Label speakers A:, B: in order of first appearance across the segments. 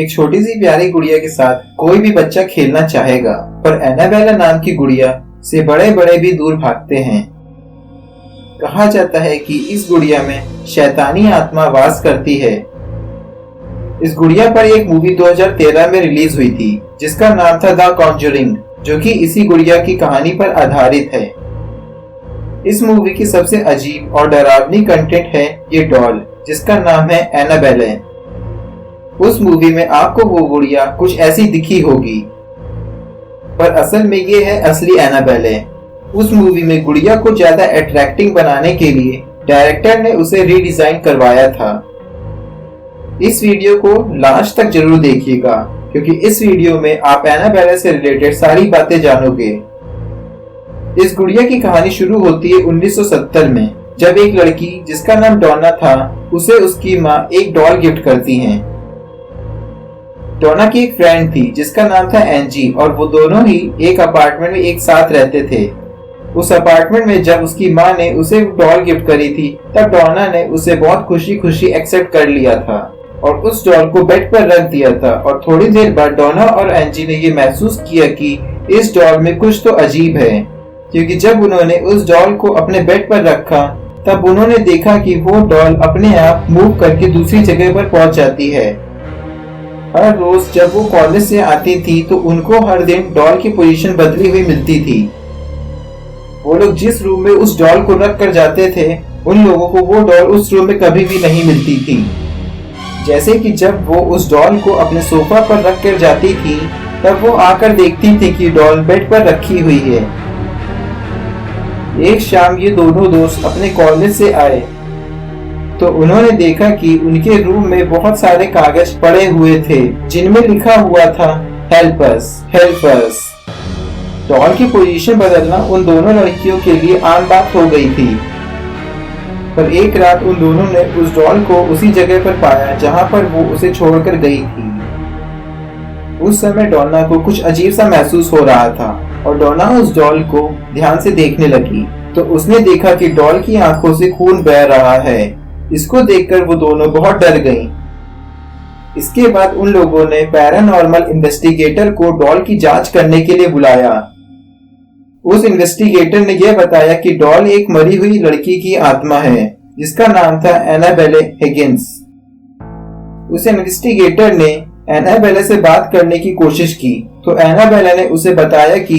A: एक छोटी सी प्यारी गुड़िया के साथ कोई भी बच्चा खेलना चाहेगा, पर एनाबेला नाम की गुड़िया से बड़े बड़े भी दूर भागते हैं। कहा जाता है कि इस गुड़िया में शैतानी आत्मा वास करती है। इस गुड़िया पर एक मूवी 2013 में रिलीज हुई थी जिसका नाम था द कॉन्जरिंग, जो कि इसी गुड़िया की कहानी पर आधारित है। इस मूवी की सबसे अजीब और डरावनी कंटेंट है ये डॉल, जिसका नाम है एनाबेले। उस मूवी में आपको वो गुड़िया कुछ ऐसी दिखी होगी, पर असल में ये है असली एनाबेले। उस मूवी में गुड़िया को ज्यादा अट्रैक्टिंग बनाने के लिए डायरेक्टर ने उसे रीडिजाइन करवाया था। इस वीडियो को लास्ट तक जरूर देखिएगा, क्योंकि इस वीडियो में आप एनाबेले से रिलेटेड सारी बातें जानोगे। इस गुड़िया की कहानी शुरू होती है 1970 में, जब एक लड़की जिसका नाम डोना था उसे उसकी माँ एक डॉल गिफ्ट करती हैं। डोना की एक फ्रेंड थी जिसका नाम था एंजी, और वो दोनों ही एक अपार्टमेंट में एक साथ रहते थे। उस अपार्टमेंट में जब उसकी माँ ने उसे डॉल गिफ्ट करी थी, तब डोना ने उसे बहुत खुशी खुशी एक्सेप्ट कर लिया था और उस डॉल को बेड पर रख दिया था। और थोड़ी देर बाद डोना और एंजी ने ये महसूस किया कि इस डॉल में कुछ तो अजीब है, क्योंकि जब उन्होंने उस डॉल को अपने बेड पर रखा तब उन्होंने देखा कि वो डॉल अपने आप मूव करके दूसरी जगह पर पहुंच जाती है। हर रोज जब वो कॉलेज से आती थी तो उनको हर दिन डॉल की पोजीशन बदली हुई मिलती थी। वो लोग जिस रूम में उस डॉल को रख कर जाते थे, उन लोगों को वो डॉल उस रूम में कभी भी नहीं मिलती थी। जैसे कि जब वो उस डॉल को अपने सोफा पर रख कर जाती थी, तब वो आकर देखती थी कि डॉल बेड पर रखी हुई है। एक शाम ये दोनों दोस्त अपने कॉलेज से आए तो उन्होंने देखा कि उनके रूम में बहुत सारे कागज पड़े हुए थे जिनमें लिखा हुआ था help us, help us. Doll की पोजीशन बदलना उन दोनों लड़कियों के लिए आम बात हो गई थी, पर एक रात उन दोनों ने उस डॉल को उसी जगह पर पाया जहां पर वो उसे छोड़कर गई थी। उस समय डोना को कुछ अजीब सा महसूस हो रहा था और डोना उस डॉल को ध्यान से देखने लगी तो उसने देखा कि डॉल की आंखों से खून बह रहा है। इसको देखकर वो दोनों बहुत डर गईं। इसके बाद उन लोगों ने पैरानॉर्मल इन्वेस्टिगेटर को डॉल की जांच करने के लिए बुलाया। उस इन्वेस्टिगेटर ने यह बताया कि डॉल एक मरी हुई लड़की की आत्मा है जिसका नाम था एनाबेले हिगिंस। उस इन्वेस्टिगेटर ने एनाबेले से बात करने की कोशिश की तो एनाबेले ने उसे बताया कि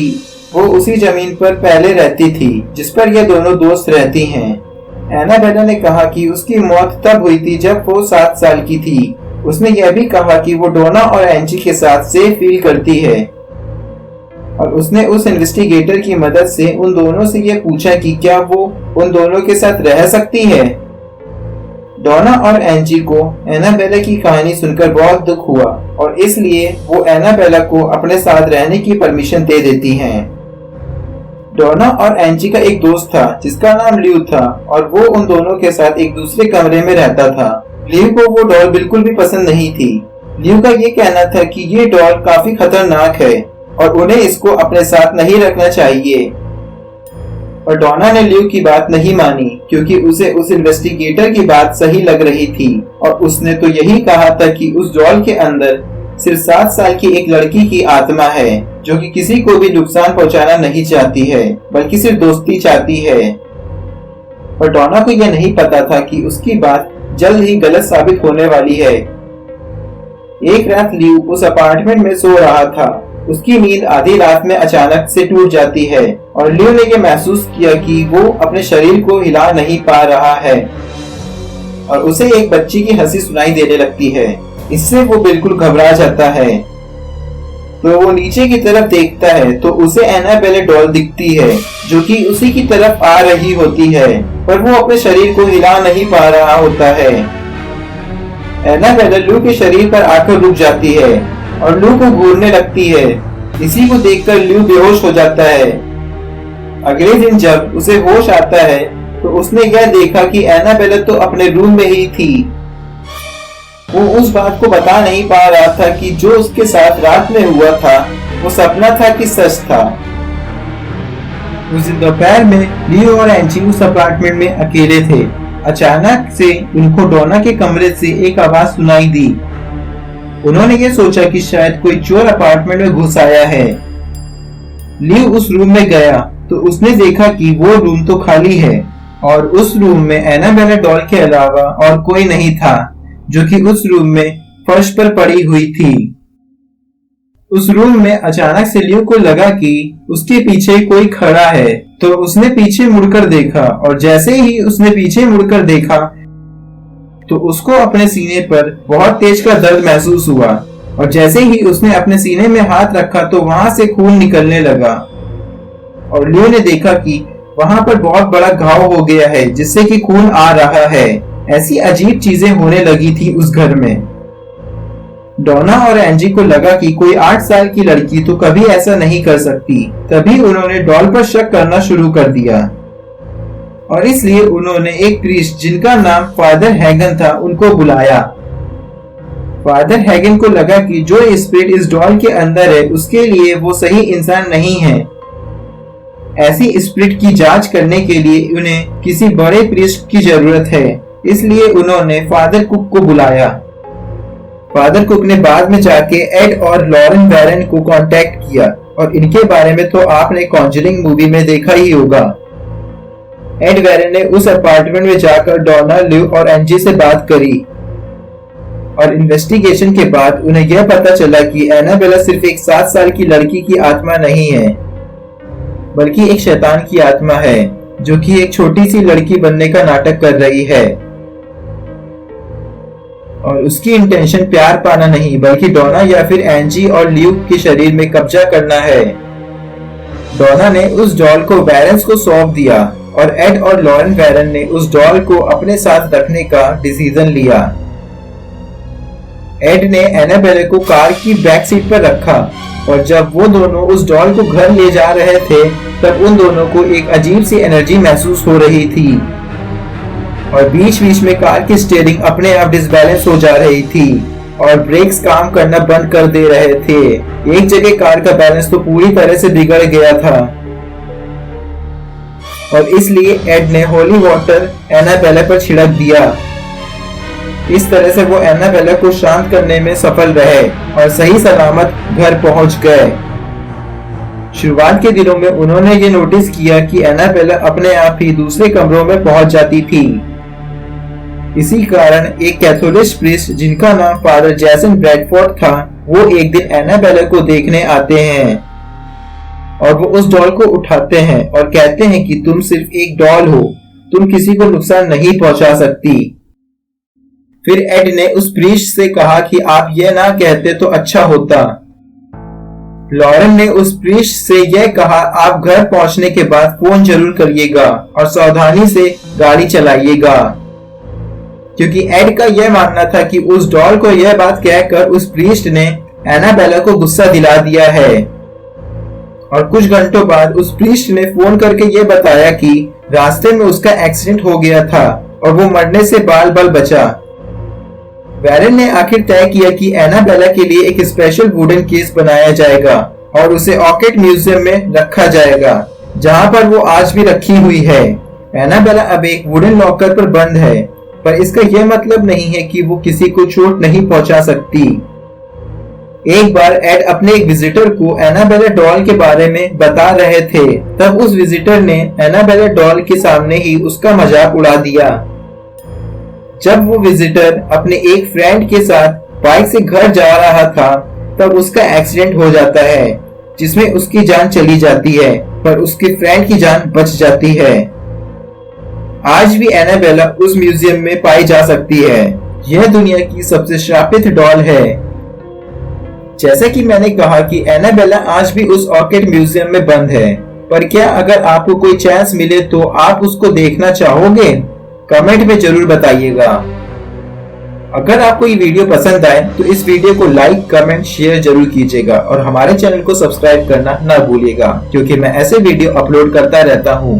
A: वो उसी जमीन पर पहले रहती थी जिस पर ये दोनों दोस्त रहती हैं। एनाबेले ने कहा कि उसकी मौत तब हुई थी जब वो 7 साल की थी। उसने यह भी कहा कि वो डोना और एंजी के साथ सेफ फील करती है और उसने उस इन्वेस्टिगेटर की मदद से उन दोनों से यह पूछा कि क्या वो उन दोनों के साथ रह सकती है। डोना और एंजी को एनाबेला की कहानी सुनकर बहुत दुख हुआ और इसलिए वो एनाबेला को अपने साथ रहने की परमिशन दे देती हैं। डोना और एंजी का एक दोस्त था जिसका नाम ल्यू था और वो उन दोनों के साथ एक दूसरे कमरे में रहता था। ल्यू को वो डॉल बिल्कुल भी पसंद नहीं थी। ल्यू का ये कहना था कि ये डॉल काफी खतरनाक है और उन्हें इसको अपने साथ नहीं रखना चाहिए। और डोना ने ल्यू की बात नहीं मानी क्योंकि उसे उस इन्वेस्टिगेटर की बात सही लग रही थी और उसने तो यही कहा था कि उस डॉल के अंदर सिर्फ 7 साल की एक लड़की की आत्मा है जो कि किसी को भी नुकसान पहुंचाना नहीं चाहती है बल्कि सिर्फ दोस्ती चाहती है। और डोना को यह नहीं पता था कि उसकी बात जल्द ही गलत साबित होने वाली है। एक रात ल्यू उस अपार्टमेंट में सो रहा था। उसकी नींद आधी रात में अचानक से टूट जाती है और ल्यू ने यह महसूस किया कि वो अपने शरीर को हिला नहीं पा रहा है और उसे एक बच्ची की हंसी सुनाई देने लगती है। इससे वो बिल्कुल घबरा जाता है तो वो नीचे की तरफ देखता है तो उसे एनाबेले डॉल दिखती है जो कि उसी की तरफ आ रही होती है, पर वो अपने शरीर को हिला नहीं पा रहा होता है। एनाबेले ल्यू के शरीर पर आकर रुक जाती है और ल्यू को घूरने लगती है। इसी को देखकर ल्यू बेहोश हो जाता है। अगले दिन जब उसे होश आता है तो उसने यह देखा कि एनाबेले तो अपने रूम में ही थी। वो उस बात को बता नहीं पा रहा था कि जो उसके साथ रात में हुआ था वो सपना था कि सच था। उस दिन दोपहर में लियो और एंजी उस अपार्टमेंट में अकेले थे। अचानक से उनको डोना के कमरे से एक आवाज सुनाई दी। उन्होंने ये सोचा कि शायद कोई चोर अपार्टमेंट में घुस आया है। लिव उस रूम में गया तो उसने देखा कि वो रूम तो खाली है और उस रूम में एनाबेला डॉल के अलावा और कोई नहीं था, जो कि उस रूम में फर्श पर पड़ी हुई थी। उस रूम में अचानक से लिव को लगा कि उसके पीछे कोई खड़ा है, तो उसने पीछे मुड़कर देखा और जैसे ही उसने पीछे मुड़कर देखा तो उसको अपने सीने पर बहुत तेज का दर्द महसूस हुआ और जैसे ही उसने अपने सीने में हाथ रखा तो वहां से खून निकलने लगा और लियो ने देखा कि वहां पर बहुत बड़ा घाव हो गया है जिससे कि खून आ रहा है। ऐसी अजीब चीजें होने लगी थी उस घर में। डोना और एंजी को लगा कि कोई 8 साल की लड़की तो कभी ऐसा नहीं कर सकती। तभी उन्होंने डॉल पर शक करना शुरू कर दिया और इसलिए उन्होंने एक प्रीस्ट जिनका नाम फादर हैगन था उनको बुलाया। फादर हैगन को लगा कि जो स्पिरिट इस डॉल के अंदर है उसके लिए वो सही इंसान नहीं है। ऐसी स्पिरिट की जांच करने के लिए उन्हें किसी बड़े प्रीस्ट की जरूरत है, इसलिए उन्होंने फादर कुक को बुलाया। फादर कुक ने बाद में जाके एड और लॉरेन वैरन को कांटेक्ट किया और इनके बारे में तो आपने कॉन्जरिंग मूवी में देखा ही होगा। एड वैरन ने उस अपार्टमेंट में जाकर डोना, लिव और एंजी से बात करी और इन्वेस्टिगेशन के बाद उन्हें यह पता चला कि एनाबेला सिर्फ एक 7 साल की लड़की की आत्मा नहीं है, बल्कि एक शैतान की आत्मा है जो कि एक छोटी सी लड़की बनने का नाटक कर रही है और उसकी इंटेंशन प्यार पाना नहीं बल्कि डोना या फिर एंजी और लिव के शरीर में कब्जा करना है। डोना ने उस डॉल को वैरन्स को सौंप दिया और एड और लॉरेन वैरन ने उस डॉल को अपने साथ रखने का डिसीजन लिया। एड ने एनाबेला को कार की बैक सीट पर रखा और जब वो दोनों उस डॉल को घर ले जा रहे थे तब उन दोनों को एक अजीब सी एनर्जी महसूस हो रही थी और बीच बीच में कार की स्टीयरिंग अपने आप डिसबैलेंस हो जा रही थी और ब्रेक्स काम करना बंद कर दे रहे थे। एक जगह कार का बैलेंस तो पूरी तरह से बिगड़ गया था और इसलिए एड ने होली वाटर एनाबेला पर छिड़क दिया। इस तरह से वो एनाबेला को शांत करने में सफल रहे और सही सलामत घर पहुंच गए। शुरुआत के दिनों में उन्होंने ये नोटिस किया कि एनाबेला अपने आप ही दूसरे कमरों में पहुंच जाती थी। इसी कारण एक कैथोलिक प्रीस्ट जिनका नाम फादर जैसन ब्रैडफोर्ड था, वो एक दिन एनाबेला को देखने आते हैं और वो उस डॉल को उठाते हैं और कहते हैं कि तुम सिर्फ एक डॉल हो, तुम किसी को नुकसान नहीं पहुंचा सकती। फिर एड ने उस प्रीस्ट से कहा कि आप यह ना कहते तो अच्छा होता। लॉरेन ने उस प्रीस्ट से यह कहा, आप घर पहुंचने के बाद फोन जरूर करिएगा और सावधानी से गाड़ी चलाइएगा, क्योंकि एड का यह मानना था कि उस डॉल को यह बात कहकर उस प्रीस्ट ने एनाबेला को गुस्सा दिला दिया है। और कुछ घंटों बाद उस प्रीस्ट ने फोन करके यह बताया कि रास्ते में उसका एक्सीडेंट हो गया था और वो मरने से बाल बाल बचा। वैरन ने आखिर तय किया कि एनाबेला के लिए एक स्पेशल वुडन केस बनाया जाएगा और उसे ऑर्किड म्यूजियम में रखा जाएगा, जहां पर वो आज भी रखी हुई है। एनाबेला अब एक वुडन लॉकर पर बंद है, पर इसका यह मतलब नहीं है कि वो किसी को चोट नहीं पहुंचा सकती। एक बार एड अपने एक विजिटर को एनाबेला डॉल के बारे में बता रहे थे, तब उस विजिटर ने एनाबेला डॉल के सामने ही उसका मजाक उड़ा दिया। जब वो विजिटर अपने एक फ्रेंड के साथ बाइक से घर जा रहा था, तब उसका एक्सीडेंट हो जाता है जिसमें उसकी जान चली जाती है, पर उसके फ्रेंड की जान बच जाती है। आज भी एनाबेला उस म्यूजियम में पाई जा सकती है। यह दुनिया की सबसे श्रापित डॉल है। जैसा कि मैंने कहा कि एनाबेला आज भी उस ऑर्किड म्यूजियम में बंद है, पर क्या अगर आपको कोई चांस मिले तो आप उसको देखना चाहोगे? कमेंट में जरूर बताइएगा। अगर आपको ये वीडियो पसंद आए तो इस वीडियो को लाइक, कमेंट, शेयर जरूर कीजिएगा और हमारे चैनल को सब्सक्राइब करना ना भूलिएगा, क्योंकि मैं ऐसे वीडियो अपलोड करता रहता हूँ।